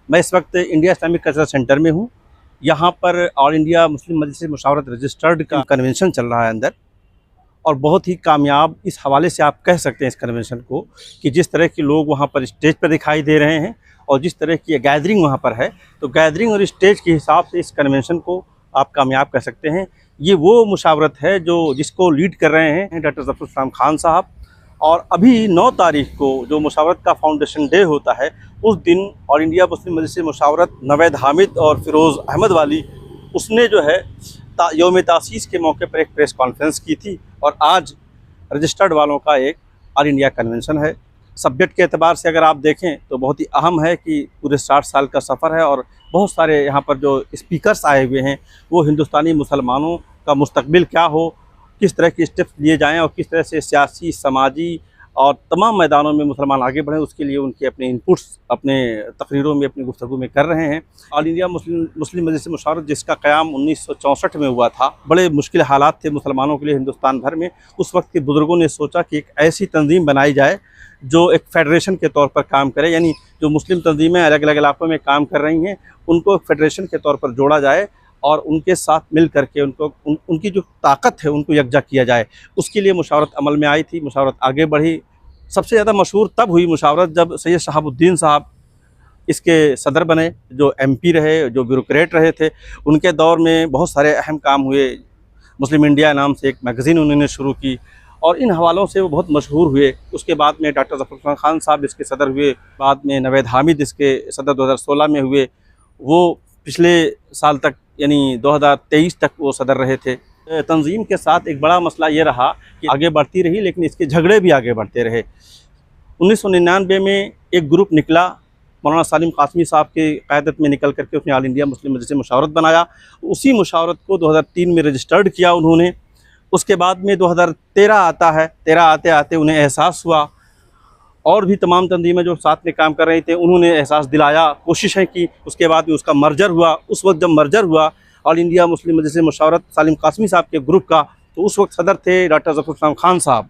मैं इस वक्त इंडिया इस्लामिक कल्चरल सेंटर में हूँ। यहाँ पर ऑल इंडिया मुस्लिम मजलिस मुशावरत रजिस्टर्ड का कन्वेंशन चल रहा है अंदर, और बहुत ही कामयाब इस हवाले से आप कह सकते हैं इस कन्वेंशन को कि जिस तरह के लोग वहाँ पर स्टेज पर दिखाई दे रहे हैं और जिस तरह की गैदरिंग वहाँ पर है, तो गैदरिंग और स्टेज के हिसाब से इस कन्वेंशन को आप कामयाब कह सकते हैं। ये वो मुशावरत है जिसको लीड कर रहे हैं डॉक्टर ज़फ़र इस्लाम खान साहब। और अभी 9 तारीख को जो मुशावरत का फाउंडेशन डे होता है, उस दिन ऑल इंडिया मुस्लिम मजलिस मुशावरत नवेद हामिद और फ़िरोज़ अहमद वाली उसने जो है यौम तासीस के मौके पर एक प्रेस कॉन्फ्रेंस की थी। और आज रजिस्टर्ड वालों का एक ऑल इंडिया कन्वेंशन है। सब्जेक्ट के एतबार से अगर आप देखें तो बहुत ही अहम है कि पूरे 60 साल का सफ़र है और बहुत सारे यहाँ पर जो स्पीकर्स आए हुए हैं वो हिंदुस्तानी मुसलमानों का मुस्तकबिल क्या हो, किस तरह के स्टेप्स लिए जाएं और किस तरह से सियासी, समाजी और तमाम मैदानों में मुसलमान आगे बढ़ें, उसके लिए उनके अपने इनपुट्स अपने तकरीरों में, अपनी गुफ्तगू में कर रहे हैं। ऑल इंडिया मुस्लिम मजलिस मुशावरत जिसका क़याम 1964 में हुआ था, बड़े मुश्किल हालात थे मुसलमानों के लिए हिंदुस्तान भर में। उस वक्त के बुज़ुर्गों ने सोचा कि एक ऐसी तंजीम बनाई जाए जो एक फेडरेशन के तौर पर काम करे, यानी जो मुस्लिम तंजीमें अलग अलग इलाक़ों में काम कर रही हैं उनको एक फेडरेशन के तौर पर जोड़ा जाए और उनके साथ मिल करके उनकी जो ताकत है उनको यकजा किया जाए। उसके लिए मुशावरत अमल में आई थी, मुशावरत आगे बढ़ी। सबसे ज़्यादा मशहूर तब हुई मुशावरत जब सैयद शहाबुद्दीन साहब इसके सदर बने, जो MP रहे, जो ब्यूरोक्रेट रहे थे। उनके दौर में बहुत सारे अहम काम हुए। मुस्लिम इंडिया नाम से एक मैगज़ीन उन्होंने शुरू की और इन हवालों से वो बहुत मशहूर हुए। उसके बाद में डॉक्टर ज़फ़र खान साहब इसके सदर हुए, बाद में नवेद हामिद इसके सदर 2016 में हुए। वो पिछले साल तक यानी 2023 तक वो सदर रहे थे। तंजीम के साथ एक बड़ा मसला ये रहा कि आगे बढ़ती रही लेकिन इसके झगड़े भी आगे बढ़ते रहे। 1999 में एक ग्रुप निकला, मौलाना सालिम कासमी साहब की क़यादत में निकल करके उसने ऑल इंडिया मुस्लिम मजलिस मुशावरत बनाया। उसी मुशावरत को 2003 में रजिस्टर्ड किया उन्होंने। उसके बाद में 2013 आता है, 13 आते आते उन्हें एहसास हुआ और भी तमाम तंजीमें जो साथ में काम कर रहे थे उन्होंने एहसास दिलाया, कोशिशें की। उसके बाद में उसका मर्जर हुआ। उस वक्त जब मर्जर हुआ ऑल इंडिया मुस्लिम मजलिस मुशावरत सालिम कासमी साहब के ग्रुप का, तो उस वक्त सदर थे डॉक्टर ज़फ़र इस्लाम खान साहब।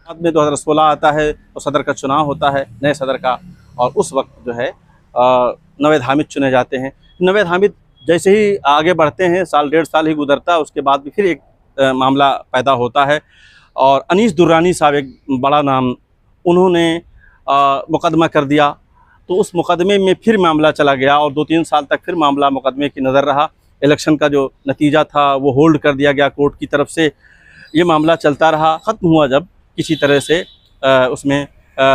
बाद में 2016 आता है और सदर का चुनाव होता है, नए सदर का, और उस वक्त जो है नवेद हामिद चुने जाते हैं। नवेद हामिद जैसे ही आगे बढ़ते हैं, साल 1.5 साल ही गुजरता है, उसके बाद भी फिर एक मामला पैदा होता है और अनीस दुर्रानी साहब, एक बड़ा नाम, उन्होंने मुकदमा कर दिया। तो उस मुकदमे में फिर मामला चला गया और 2-3 साल तक फिर मामला मुकदमे की नज़र रहा। इलेक्शन का जो नतीजा था वो होल्ड कर दिया गया कोर्ट की तरफ से। ये मामला चलता रहा, ख़त्म हुआ जब किसी तरह से उसमें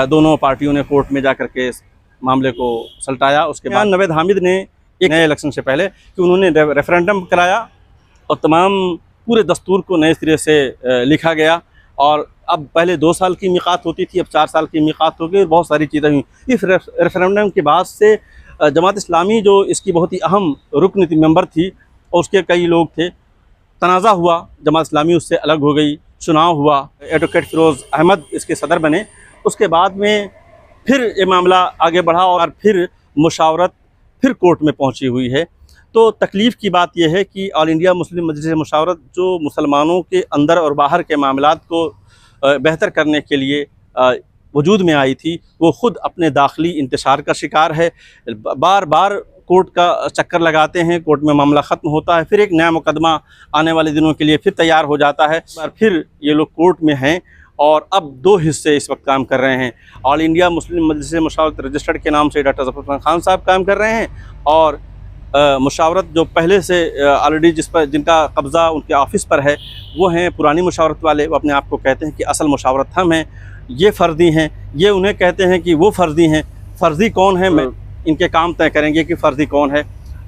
दोनों पार्टियों ने कोर्ट में जा कर के इस मामले को सलटाया। उसके बाद नवेद हामिद ने एक नए इलेक्शन से पहले कि उन्होंने रेफरेंडम कराया और तमाम पूरे दस्तूर को नए सिरे से लिखा गया। और अब पहले 2 साल की मिक़ात होती थी, अब 4 साल की मिक़ात हो गई और बहुत सारी चीज़ें हुई। इस रेफरेंडम के बाद से जमात इस्लामी जो इसकी बहुत ही अहम रुकन मेंबर थी और उसके कई लोग थे, तनाज़ा हुआ, जमात इस्लामी उससे अलग हो गई, चुनाव हुआ, एडवोकेट फ़िरोज़ अहमद इसके सदर बने। उसके बाद में फिर ये मामला आगे बढ़ा और फिर मुशावरत फिर कोर्ट में पहुंची हुई है। तो तकलीफ़ की बात यह है कि ऑल इंडिया मुस्लिम मजलिस मुशावरत जो मुसलमानों के अंदर और बाहर के मामलात को बेहतर करने के लिए वजूद में आई थी, वो ख़ुद अपने दाखिली इंतशार का शिकार है। बार बार कोर्ट का चक्कर लगाते हैं, कोर्ट में मामला ख़त्म होता है, फिर एक नया मुकदमा आने वाले दिनों के लिए फिर तैयार हो जाता है, फिर ये लोग कोर्ट में हैं। और अब 2 हिस्से इस वक्त काम कर रहे हैं। ऑल इंडिया मुस्लिम मजलिस मुशावरत रजिस्टर्ड के नाम से डॉक्टर ज़फ़र इस्लाम खान साहब काम कर रहे हैं और मुशावरत जो पहले से ऑलरेडी जिनका कब्ज़ा उनके ऑफ़िस पर है वो हैं पुरानी मुशावरत वाले। वो अपने आप को कहते हैं कि असल मुशावरत हम हैं, ये फ़र्दी हैं, ये उन्हें कहते हैं कि वो फ़र्दी हैं। फ़र्दी कौन है, मैं इनके काम तय करेंगे कि फ़र्दी कौन है।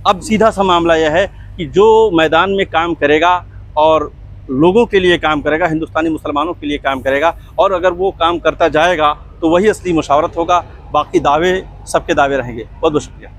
अब सीधा सा मामला यह है कि जो मैदान में काम करेगा और लोगों के लिए काम करेगा, हिंदुस्तानी मुसलमानों के लिए काम करेगा, और अगर वो काम करता जाएगा तो वही असली मुशावरत होगा। बाकी दावे सबके दावे रहेंगे। बहुत बहुत शुक्रिया।